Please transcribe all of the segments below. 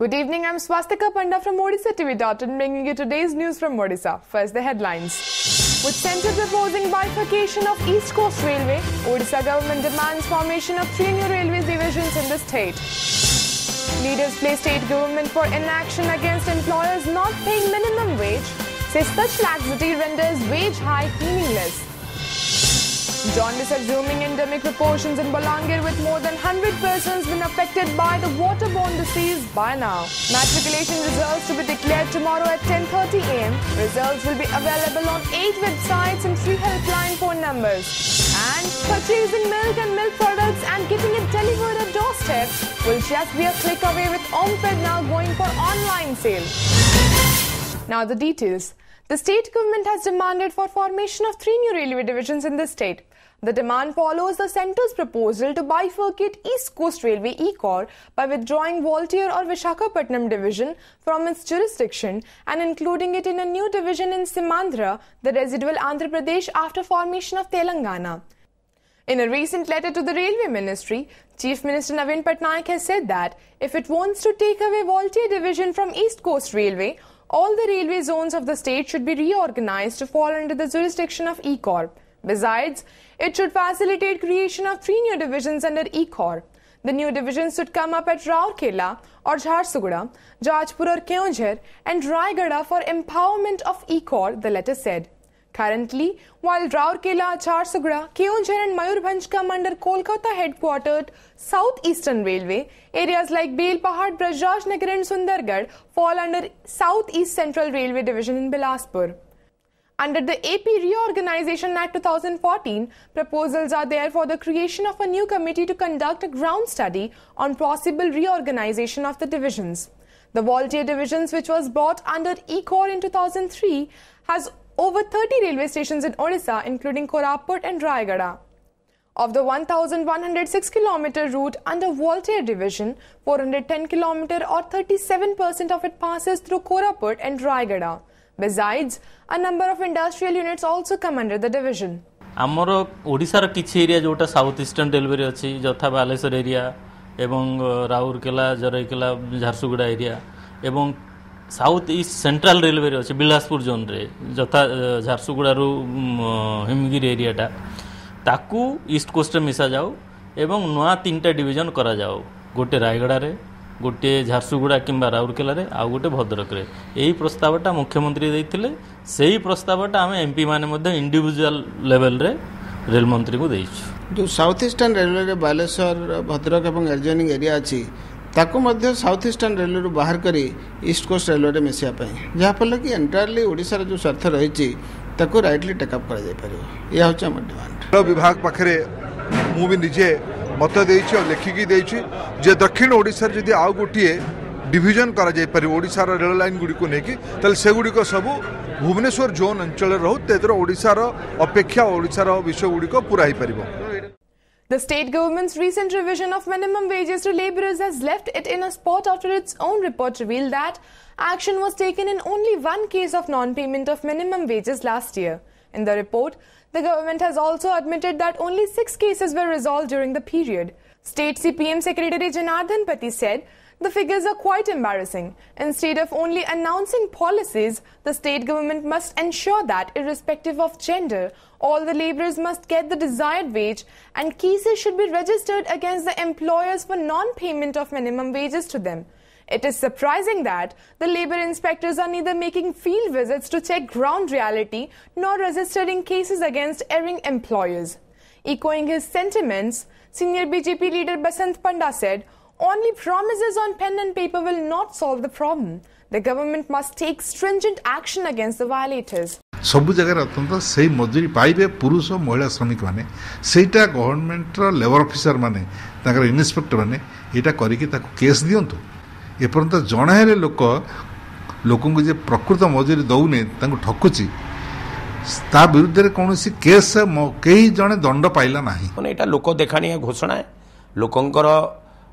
Good evening, I'm Swastika Panda from Odisha TV.in bringing you today's news from Odisha. First, the headlines. With Centre proposing bifurcation of East Coast Railway, Odisha government demands formation of 3 new railway divisions in the state. Leaders play state government for inaction against employers not paying minimum wage, says such laxity renders wage hike meaningless. Jaundice assuming endemic proportions in Bolangir with more than 100 persons been affected by the waterborne disease by now. Matriculation results to be declared tomorrow at 10:30 am. Results will be available on 8 websites and 3 helpline phone numbers. And purchasing milk and milk products and getting it delivered at doorstep will just be a click away with Omped now going for online sale. Now the details. The state government has demanded for formation of 3 new railway divisions in the state. The demand follows the centre's proposal to bifurcate East Coast Railway (ECOR) by withdrawing Voltier or Visakhapatnam division from its jurisdiction and including it in a new division in Simandra, the residual Andhra Pradesh after formation of Telangana. In a recent letter to the Railway Ministry, Chief Minister Naveen Patnaik has said that if it wants to take away Voltier division from East Coast Railway, all the railway zones of the state should be reorganized to fall under the jurisdiction of ECOR. Besides, it should facilitate creation of 3 new divisions under ECOR. The new divisions should come up at Rourkela or Jharsuguda, Jajpur or Keonjhar and Raigada for empowerment of ECOR, the letter said. Currently, while Rourkela, Jharsuguda, Keonjhar and Mayurbhanj come under Kolkata headquartered South Eastern Railway, areas like Belpahad, Brajraj Nagar and Sundargarh fall under South East Central Railway Division in Bilaspur. Under the AP Reorganization Act 2014, proposals are there for the creation of a new committee to conduct a ground study on possible reorganization of the divisions. The Voltier divisions, which was brought under ECOR in 2003, has over 30 railway stations in Odisha, including Koraput and Raigada. Of the 1,106 km route under Voltier division, 410 km or 37% of it passes through Koraput and Raigada. Besides, a number of industrial units also come under the division. आमर ओडिशार किछि area जोटा south eastern railway अछि जथा Baleshwar area एवं Rourkela जरैकेला Jharsuguda area एवं south east central railway अछि Bilaspur zone रे जथा झारसुगुड़ा रु हिमगिरी एरियाटा ताकू ईस्ट कोस्ट रे मिसा जाऊ एवं नवा 3टा डिवीजन करा जाऊ गोटे रायगड़ा रे गोटे झारसुगुड़ा किंबा राउरकेला रे आ गोटे भद्रक रे एही प्रस्तावटा मुख्यमंत्री देइथिले सेही प्रस्तावटा आम एमपी माने मध्ये इंडिविजुअल लेवल रे रेल मंत्री को देइछु जो साउथ ईस्टर्न रेलवे रे बालेश्वर भद्रक एवं एडजॉइनिंग एरिया अछि ताको मध्ये साउथ ईस्टर्न रेलवे रु बाहर करी ईस्ट कोस्ट रेलवे रे मिसिया पई जहा फल कि एंटायरली ओडिसा रे जो स्वार्थ रहिछि ताको राइटली टेक अप करा जाय परियो या होछ हमर डिमांड विभाग पाखरे मु भी निजे मत देइछि और लेखिकी देइछि जे दक्षिण ओडिसा रे जदि आउ गोटिए डिवीजन करा जाय पारि ओडिसा रो रेल लाइन गुडी को नेकी तल से गुडी को सब भुवनेश्वर जोन अंचल रहू तेदर ओडिसा रो अपेक्षा ओडिसा रो विषय गुडी को पूरा ही परिबो. The state government's recent revision of minimum wages to labourers has left it in a spot after its own report revealed that action was taken in only one case of non-payment of minimum wages last year. In the report, the government has also admitted that only 6 cases were resolved during the period. State CPM Secretary Janardhan Pati said, the figures are quite embarrassing. Instead of only announcing policies, the state government must ensure that, irrespective of gender, all the labourers must get the desired wage and cases should be registered against the employers for non-payment of minimum wages to them. It is surprising that the labour inspectors are neither making field visits to check ground reality nor registering cases against erring employers. Echoing his sentiments, senior BJP leader Basant Panda said, only promises on pen and paper will not solve the problem. The government must take stringent action against the violators. सब जगह अत्यंत से मजूरी पाइबे पुरुष और महिला श्रमिक माने सेटा गवर्नमेंट लेबर ऑफिसर माने ताकर इन्स्पेक्टर माने एटा करिकि ताको केस दियंतु एपर्यंत जणे लोकन को जे प्रकृत मजूरी दउने ताको ठकुची ता विरुद्ध रे कोनोसी केस केही जणे दंड पाइला नाही माने एटा लोक देखानिया घोषणा है लोकंकर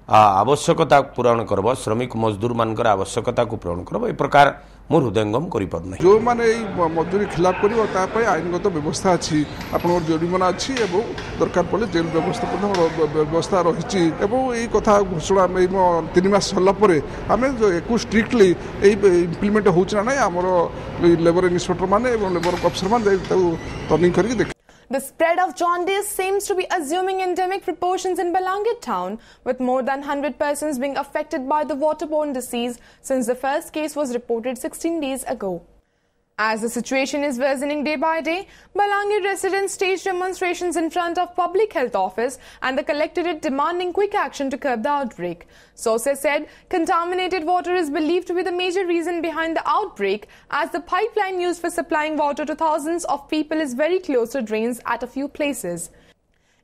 आवश्यकता पूरण करब श्रमिक मजदूर मानकर आवश्यकता को पूरण करब ए प्रकार मोर हृदयंगम करि पारु नै। जो माने मजदूरी खिलाफ करिवो ता पय आईनगत व्यवस्था अछि, आपनर जरिमाना अछि एवं दरकार पड़े जेल व्यवस्था रही एवं यही कथा घोषणा 3 मास सरला परे आमे जो एकु स्ट्रिक्टली इम्प्लीमेंट होउछ ना हमर लेबर इन्स्पेक्टर माने एवं लेबर अफसर माने टर्निंग करके देख। The spread of jaundice seems to be assuming endemic proportions in Balangir town, with more than 100 persons being affected by the waterborne disease since the first case was reported 16 days ago. As the situation is worsening day by day, Balangir residents staged demonstrations in front of Public Health Office and the Collectorate demanding quick action to curb the outbreak. Sources said contaminated water is believed to be the major reason behind the outbreak, as the pipeline used for supplying water to thousands of people is very close to drains at a few places.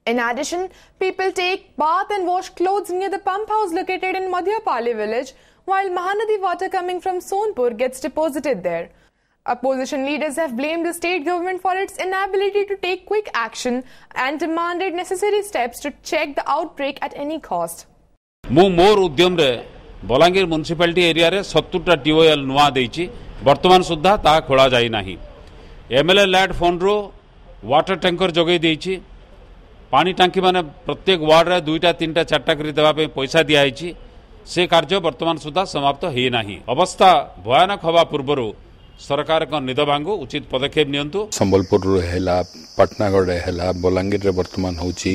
In addition, people take bath and wash clothes near the pump house located in Madhyapali village, while Mahanadi water coming from Sonpur gets deposited there. Opposition leaders have blamed the state government for its inability to take quick action and demanded necessary steps to check the outbreak at any cost. मु मोर उद्यम रे Balangir municipality area रे 70टा टीओएल नुआ देइची, वर्तमान सुद्धा ता खोला जाई नाही। एमएलए लैड फंड रो वाटर टैंकर जगै देइची, पानी टांकी माने प्रत्येक वार्ड रे 2टा 3टा 4टा करी देबा पे पैसा दिया आइची, से कार्य वर्तमान सुद्धा समाप्त हे नाही। अवस्था भयानक हवा पूर्वरु सरकार का निद भांगु उचित पदक्षेप नियंतु। संबलपुर हेला, पटनागढ़ हेला, बलांगीर रे वर्तमान होची,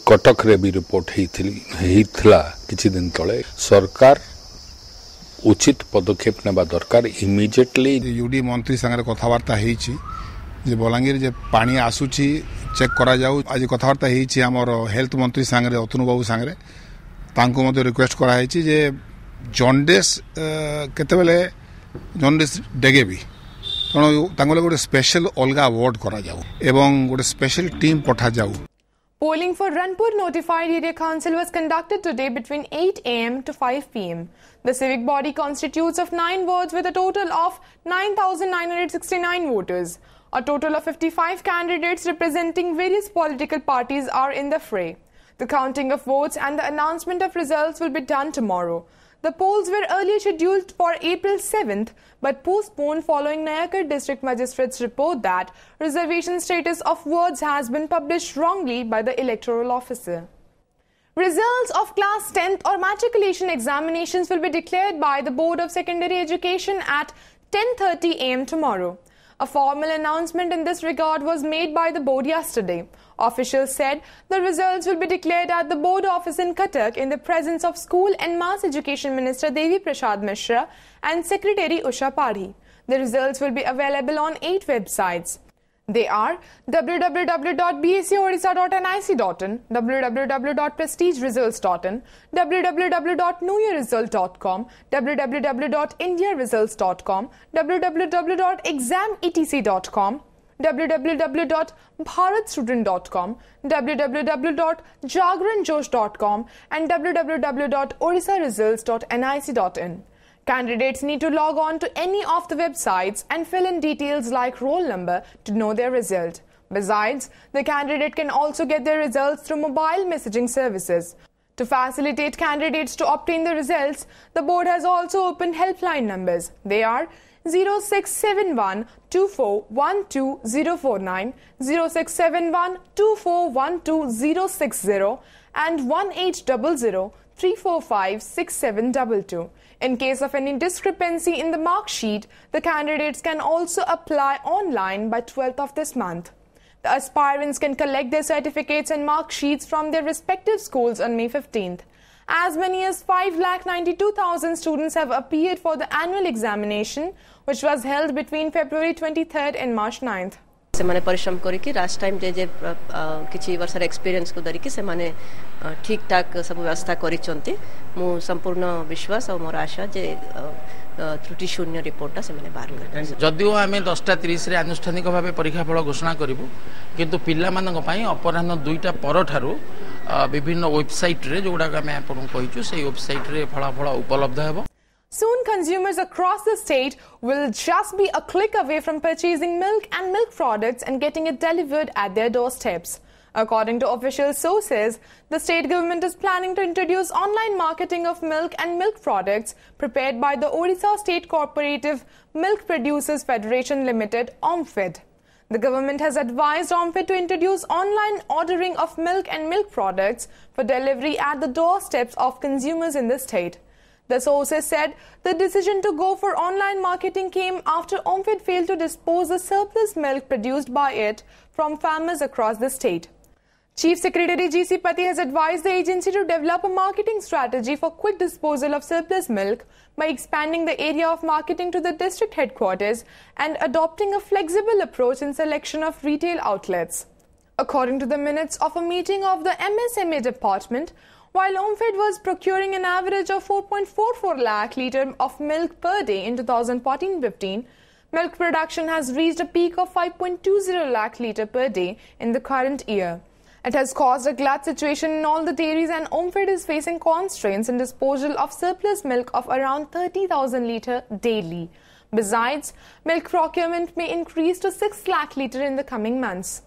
कटक रे भी रिपोर्ट हेइथिला किछि दिन तळे। सरकार उचित पदक्षेप नेबा दरकार इमिडिएटली। यूडी मंत्री संगे कथावार्ता हेइछि जे बलांगीर जे पानी आसुछि चेक करा जाऊ। आज कथावार्ता हेइछि हमर हेल्थ मंत्री संगे अतनु बाबू संगे, तांको मध्ये रिक्वेस्ट करा हेइछि जे जॉन्डिस केतेबेले जॉन्डिस डेगे भी तेणु गोटे स्पेशल अलगा वार्ड करा जाऊ एवं गोटे स्पेशल टीम पठा जाऊ। Polling for Ranpur Notified Area Council was conducted today between 8 am to 5 pm. The civic body constitutes of 9 wards with a total of 9,969 voters. A total of 55 candidates representing various political parties are in the fray. The counting of votes and the announcement of results will be done tomorrow. The polls were earlier scheduled for April 7th, but postponed following Nayakar District Magistrate's report that reservation status of wards has been published wrongly by the electoral officer. Results of class 10th or matriculation examinations will be declared by the Board of Secondary Education at 10:30 am tomorrow. A formal announcement in this regard was made by the board yesterday. Officials said the results will be declared at the board office in Cuttack in the presence of School and Mass Education Minister Devi Prasad Mishra and Secretary Usha Padhi. The results will be available on 8 websites. They are www.bscodisha.nic.in, www.prestigeresults.in, www.knowyourresult.com, www.indiaresults.com, www.exametc.com, www.bharatstudent.com, www.jagranjosh.com, and www.odisharesults.nic.in. Candidates need to log on to any of the websites and fill in details like roll number to know their result. Besides, the candidate can also get their results through mobile messaging services. To facilitate candidates to obtain the results, the board has also opened helpline numbers. They are 0671 2412049, 0671 2412060 and 1800 345 6722. In case of any discrepancy in the mark sheet, the candidates can also apply online by 12th of this month. The aspirants can collect their certificates and mark sheets from their respective schools on May 15th. As many as 5,92,000 students have appeared for the annual examination, which was held between February 23rd and March 9th. से माने परिश्रम करी कि last time जे किछि वर्षर experience को धरिकी से माने ठीक ठाक सब व्यवस्था करिचंती। मु संपूर्ण विश्वास और मोर आशा जे त्रुटि शून्य रिपोर्ट से माने बाहर कर जदिओ आमे 10:30 रे आनुष्ठानिक भाबे परीक्षा फल घोषणा करिवु, किंतु पिल्ला मानक पई अपराह्न 2टा पर ठारू विभिन्न वेबसाइट रे जोडा आमे आपन कहिचु से वेबसाइट रे फलाफल उपलब्ध हेबो। Soon, consumers across the state will just be a click away from purchasing milk and milk products and getting it delivered at their doorsteps. According to official sources, the state government is planning to introduce online marketing of milk and milk products prepared by the Odisha State Cooperative Milk Producers Federation Limited, OMFED. The government has advised OMFED to introduce online ordering of milk and milk products for delivery at the doorsteps of consumers in the state. The sources said the decision to go for online marketing came after OMFED failed to dispose the surplus milk produced by it from farmers across the state. Chief Secretary G.C. Pati has advised the agency to develop a marketing strategy for quick disposal of surplus milk by expanding the area of marketing to the district headquarters and adopting a flexible approach in selection of retail outlets. According to the minutes of a meeting of the MSME department, while OMFED was procuring an average of 4.44 lakh litre of milk per day in 2014-15, milk production has reached a peak of 5.20 lakh litre per day in the current year. It has caused a glut situation in all the dairies, and OMFED is facing constraints in disposal of surplus milk of around 30,000 litre daily. Besides, milk procurement may increase to 6 lakh litre in the coming months.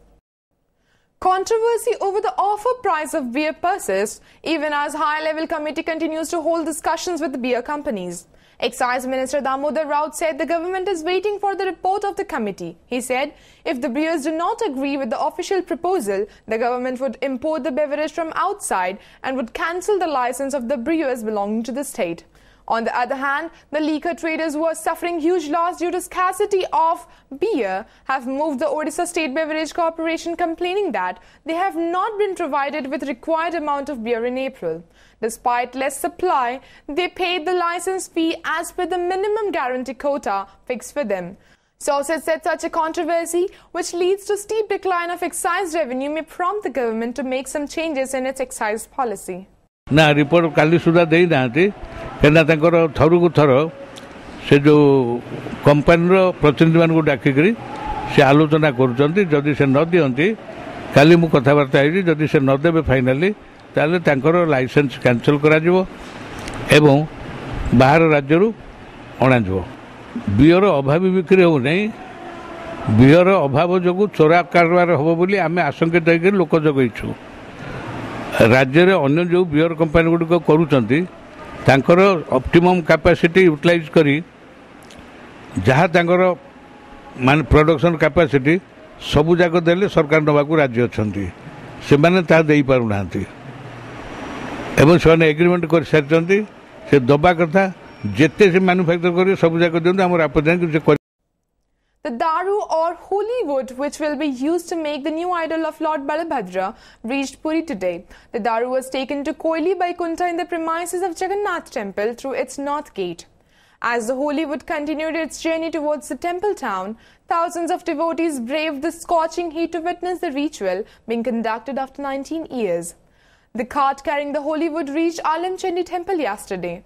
Controversy over the offer price of beer persists, even as high-level committee continues to hold discussions with the beer companies. Excise Minister Damodar Raut said the government is waiting for the report of the committee. He said if the brewers do not agree with the official proposal, the government would import the beverage from outside and would cancel the license of the brewers belonging to the state. On the other hand, the liquor traders who are suffering huge loss due to scarcity of beer have moved the Odisha State Beverage Corporation, complaining that they have not been provided with required amount of beer in April. Despite less supply, they paid the license fee as per the minimum guarantee quota fixed for them. Sources said such a controversy, which leads to steep decline of excise revenue, may prompt the government to make some changes in its excise policy. ना report काली सुधा दे नांती केना तंकर through को थर से जो company प्रतिनिधि मान को डाकी करी से आलोचना करूछंती जदि से न दियंती काली मु कथावार्ता आइली जदि से न देबे फाइनली ताले तंकर लाइसेंस कैंसिल करा जिवो एवं बाहर राज्य रु अणा जिवो बियर अभाव बिक्री हो नहीं बियर अभाव जो चोरा कारबार हबो बोली आमे आशंकित होकर लोक जगैछु राज्य रे अन्य जो बियर कंपनी गुडी करूछंती तांकर ऑप्टिमम कैपेसिटी यूटिलाइज करी जहाँ तांकर मान प्रोडक्शन कैपेसिटी सबु जाक देले सरकार नवा को राज्य अछंती से माने ता देई पारु नांती एवं से एग्रीमेंट कर सारचंती से दबा कथा जेते से मैन्युफैक्चर करी सबु जाक दियंतु हमर आपत्ति से The daru or holy wood, which will be used to make the new idol of Lord Balabhadra, reached Puri today. The daru was taken to Koili by Kunta in the premises of Jagannath temple through its north gate. As the holy wood continued its journey towards the temple town, thousands of devotees braved the scorching heat to witness the ritual being conducted after 19 years. The cart carrying the holy wood reached Alamchandi temple yesterday.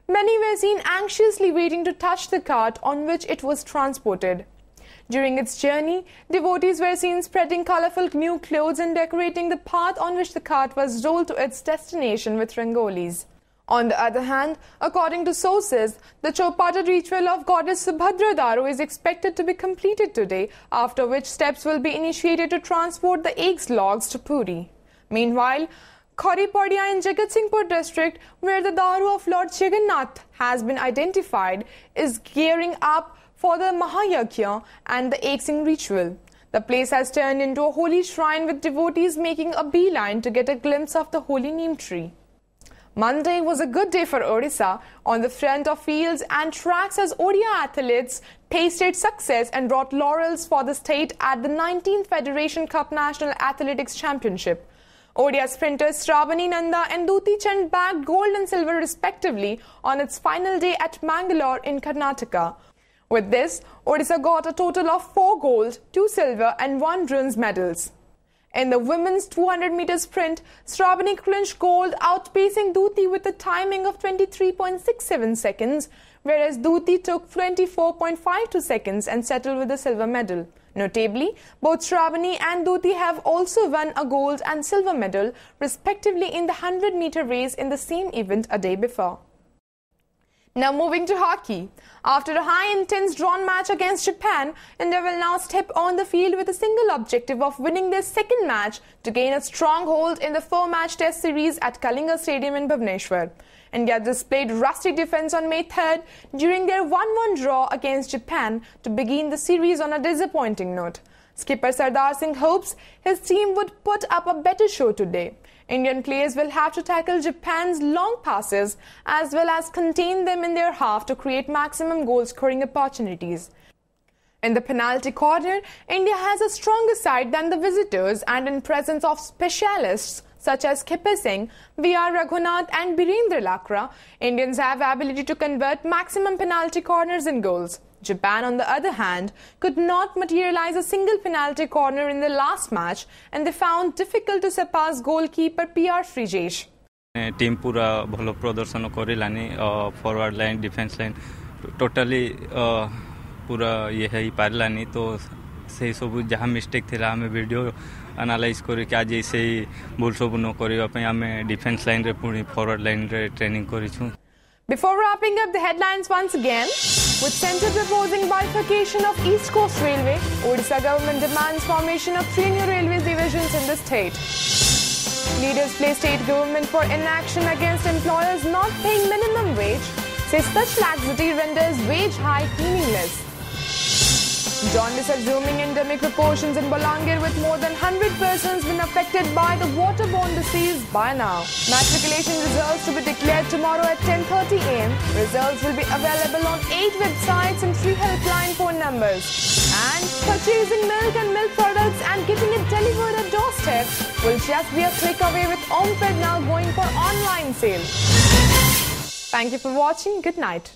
Many were seen anxiously waiting to touch the cart on which it was transported. During its journey, devotees were seen spreading colorful new clothes and decorating the path on which the cart was rolled to its destination with rangolis. On the other hand, according to sources, the Chopata ritual of goddess Subhadra Daru is expected to be completed today, after which steps will be initiated to transport the eggs logs to Puri. Meanwhile, Khoripadia in Jagatsinghpur district, where the Daru of Lord Jagannath has been identified, is gearing up for the Mahayagya and the egg-sing ritual. The place has turned into a holy shrine, with devotees making a beeline to get a glimpse of the holy neem tree. Monday was a good day for Odisha on the front of fields and tracks, as Odia athletes tasted success and brought laurels for the state at the 19th Federation Cup National Athletics Championship. Odia sprinters Shravani Nanda and Duti Chand bagged gold and silver respectively on its final day at Mangalore in Karnataka. With this, Odisha got a total of 4 gold, 2 silver and 1 bronze medals. In the women's 200-meter sprint, Shravani clinched gold, outpacing Duti with a timing of 23.67 seconds, whereas Duti took 24.52 seconds and settled with the silver medal. Notably, both Shravani and Duti have also won a gold and silver medal, respectively, in the 100-meter race in the same event a day before. Now moving to hockey. After a high intense drawn match against Japan, India will now step on the field with a single objective of winning their second match to gain a stronghold in the 4-match test series at Kalinga Stadium in Bhubaneswar. India displayed rustic defence on May 3rd during their 1-1 draw against Japan to begin the series on a disappointing note. Skipper Sardar Singh hopes his team would put up a better show today. Indian players will have to tackle Japan's long passes as well as contain them in their half to create maximum goal-scoring opportunities. In the penalty corner, India has a stronger side than the visitors, and in presence of specialists such as Skipper Singh, V.R. Raghunath and Birendra Lakra, Indians have the ability to convert maximum penalty corners in goals. Japan, on the other hand, could not materialize a single penalty corner in the last match, and they found difficult to surpass goalkeeper P.R. Frijesh. Team पूरा भलो प्रदर्शन करिलानी forward line defence line totally पूरा ये है पारलानी तो से सब जहाँ मिस्टेक थिला हमें वीडियो एनालाइज करी कि आज ऐसे ही भूल सब न करिवा पे हमें डिफेंस लाइन रे पूरी फॉरवर्ड लाइन रे training करिछु. Before wrapping up the headlines once again, with Centre proposing bifurcation of East Coast Railway, Odisha government demands formation of 3 new railways divisions in the state. Leaders play state government for inaction against employers not paying minimum wage, says such laxity renders wage hike meaningless. Jaundice assuming endemic proportions in Bolangir, with more than 100 persons been affected by the waterborne disease by now. Matriculation results to be declared tomorrow at 10:30 am. Results will be available on 8 websites and 3 helpline phone numbers. And purchasing milk and milk products and getting it delivered at doorstep will just be a click away, with Omped now going for online sale. Thank you for watching. Good night.